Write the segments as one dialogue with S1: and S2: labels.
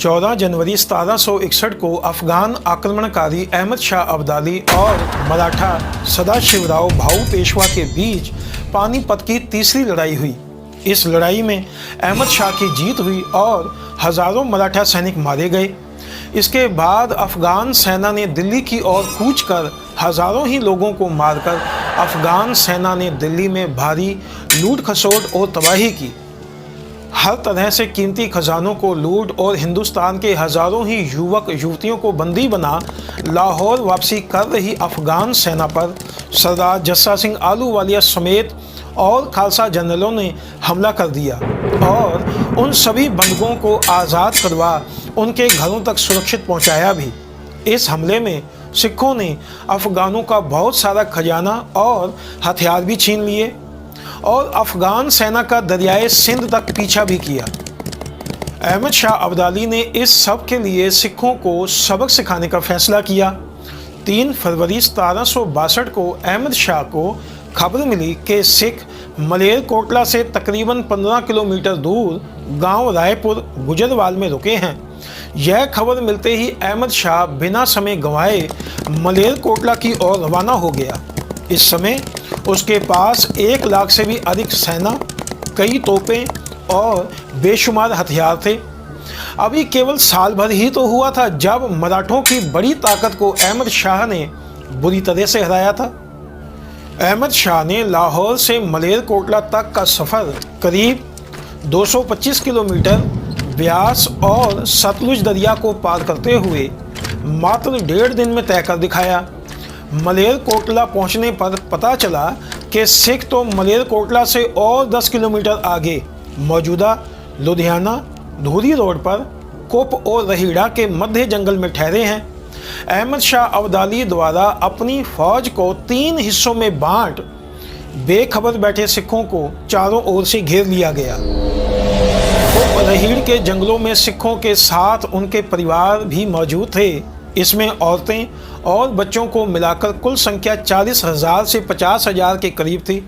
S1: 14 जनवरी 1761 को अफगान आक्रमणकारी अहमद शाह अब्दाली और मराठा सदाशिवराव भाऊ पेशवा के बीच पानीपत की तीसरी लड़ाई हुई। इस लड़ाई में अहमद शाह की जीत हुई और हजारों मराठा सैनिक मारे गए। इसके बाद अफगान सेना ने दिल्ली की ओर कूच कर हजारों ही लोगों को मारकर अफगान सेना ने दिल्ली में भारी लूट खसोट और तबाही की। हर तरह से कीमती खजानों को लूट और हिंदुस्तान के हजारों ही युवक युवतियों को बंदी बना लाहौर वापसी कर रही अफगान सेना पर सरदार जस्सा सिंह आहलूवालिया समेत और खालसा जनरलों ने हमला कर दिया और उन सभी बंधुओं को आज़ाद करवा उनके घरों तक सुरक्षित पहुंचाया भी। इस हमले में सिखों ने अफगानों का बहुत सारा खजाना और हथियार भी छीन लिए और अफगान सेना का दरियाए सिंध तक पीछा भी किया। अहमद शाह अब्दाली ने इस सब के लिए सिखों को सबक सिखाने का फैसला किया। 3 फरवरी 1762 को अहमद शाह को खबर मिली कि सिख मलेरकोटला से तकरीबन 15 किलोमीटर दूर गांव रायपुर गुजरवाल में रुके हैं। यह खबर मिलते ही अहमद शाह बिना समय गंवाए मलेरकोटला की ओर रवाना हो गया। इस समय उसके पास 1 लाख से भी अधिक सेना, कई तोपें और बेशुमार हथियार थे। अभी केवल साल भर ही तो हुआ था जब मराठों की बड़ी ताकत को अहमद शाह ने बुरी तरह से हराया था। अहमद शाह ने लाहौर से मलेरकोटला तक का सफ़र करीब 225 किलोमीटर ब्यास और सतलुज दरिया को पार करते हुए मात्र 1.5 दिन में तय कर दिखाया। मलेरकोटला पहुंचने पर पता चला कि सिख तो मलेरकोटला से और 10 किलोमीटर आगे मौजूदा लुधियाना धूरी रोड पर कुप और रहीड़ा के मध्य जंगल में ठहरे हैं। अहमद शाह अब्दाली द्वारा अपनी फौज को 3 हिस्सों में बांट बेखबर बैठे सिखों को चारों ओर से घेर लिया गया। कुप रहीड़ के जंगलों में सिखों के साथ उनके परिवार भी मौजूद थे। इसमें औरतें और बच्चों को मिलाकर कुल संख्या 40,000 से 50,000 के करीब थी।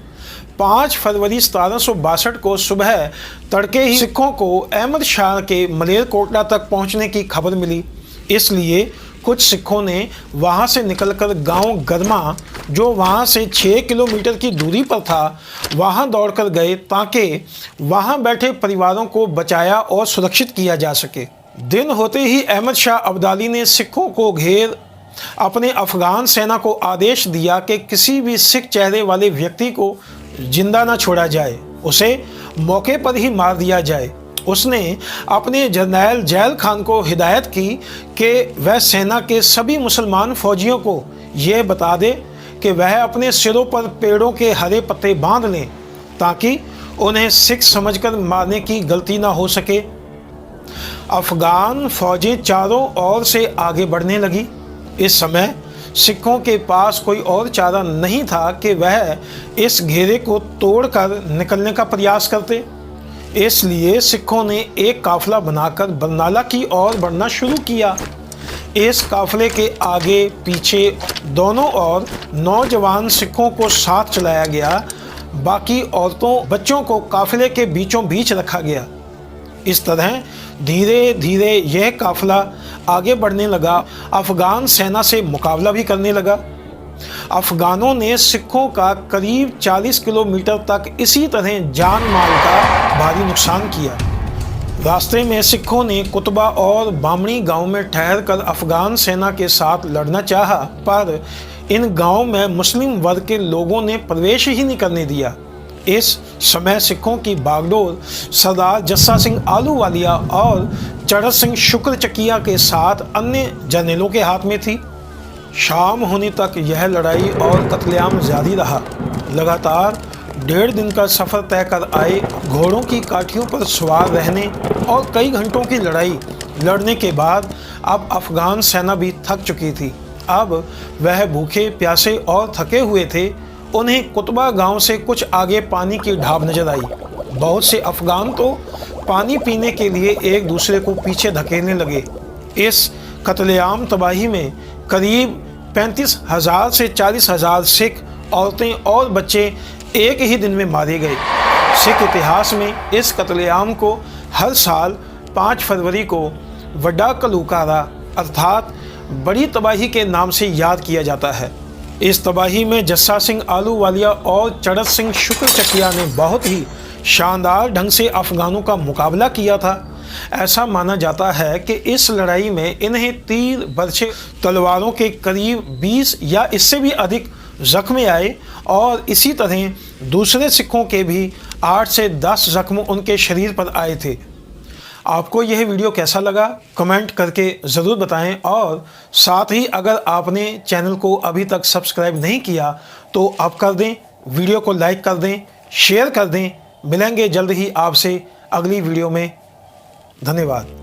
S1: 5 फरवरी 1762 को सुबह तड़के ही सिखों को अहमद शाह के मलेरकोटला तक पहुंचने की खबर मिली। इसलिए कुछ सिखों ने वहां से निकलकर गांव गरमा, जो वहां से 6 किलोमीटर की दूरी पर था, वहां दौड़कर गए ताकि वहां बैठे परिवारों को बचाया और सुरक्षित किया जा सके। दिन होते ही अहमद शाह अब्दाली ने सिखों को घेर अपने अफगान सेना को आदेश दिया कि किसी भी सिख चेहरे वाले व्यक्ति को जिंदा न छोड़ा जाए, उसे मौके पर ही मार दिया जाए। उसने अपने जर्नैल जैल खान को हिदायत की कि वह सेना के सभी मुसलमान फौजियों को यह बता दे कि वह अपने सिरों पर पेड़ों के हरे पत्ते बांध लें ताकि उन्हें सिख समझकर मारने की गलती ना हो सके। अफगान फौजें चारों ओर से आगे बढ़ने लगी। इस समय सिखों के पास कोई और चारा नहीं था कि वह इस घेरे को तोड़कर निकलने का प्रयास करते। इसलिए सिखों ने एक काफिला बनाकर बरनाला की ओर बढ़ना शुरू किया। इस काफिले के आगे पीछे दोनों ओर नौजवान सिखों को साथ चलाया गया। बाकी औरतों बच्चों को काफिले के बीचों बीच रखा गया। इस तरह धीरे धीरे यह काफिला आगे बढ़ने लगा, अफगान सेना से मुकाबला भी करने लगा। अफगानों ने सिखों का करीब 40 किलोमीटर तक इसी तरह जान माल का भारी नुकसान किया। रास्ते में सिखों ने कुतबा और बामणी गांव में ठहरकर अफगान सेना के साथ लड़ना चाहा, पर इन गांवों में मुस्लिम वर्ग के लोगों ने प्रवेश ही नहीं करने दिया। इस समय सिखों की बागडोर सरदार जस्सा सिंह आहलूवालिया और चढ़त सिंह शुक्र चकिया के साथ अन्य जर्नलों के हाथ में थी। शाम होने तक यह लड़ाई और कत्लेआम जारी रहा। लगातार 1.5 दिन का सफ़र तय कर आए घोड़ों की काठियों पर सवार रहने और कई घंटों की लड़ाई लड़ने के बाद अब अफगान सेना भी थक चुकी थी। अब वह भूखे प्यासे और थके हुए थे। उन्हें कुतबा गांव से कुछ आगे पानी की ढाब नजर आई। बहुत से अफगान तो पानी पीने के लिए एक दूसरे को पीछे धकेलने लगे। इस कत्लेआम तबाही में करीब 35,000 से 40,000 सिख, औरतें और बच्चे एक ही दिन में मारे गए। सिख इतिहास में इस कत्लेआम को हर साल 5 फरवरी को वड्डा कलूकारा अर्थात बड़ी तबाही के नाम से याद किया जाता है। इस तबाही में जस्सा सिंह आलूवालिया और चड़त सिंह शुक्रचकिया ने बहुत ही शानदार ढंग से अफगानों का मुकाबला किया था। ऐसा माना जाता है कि इस लड़ाई में इन्हें तीर बरछे तलवारों के करीब 20 या इससे भी अधिक जख्म आए और इसी तरह दूसरे सिखों के भी 8 से 10 जख्म उनके शरीर पर आए थे। आपको यह वीडियो कैसा लगा कमेंट करके ज़रूर बताएं और साथ ही अगर आपने चैनल को अभी तक सब्सक्राइब नहीं किया तो आप कर दें, वीडियो को लाइक कर दें, शेयर कर दें। मिलेंगे जल्द ही आपसे अगली वीडियो में। धन्यवाद।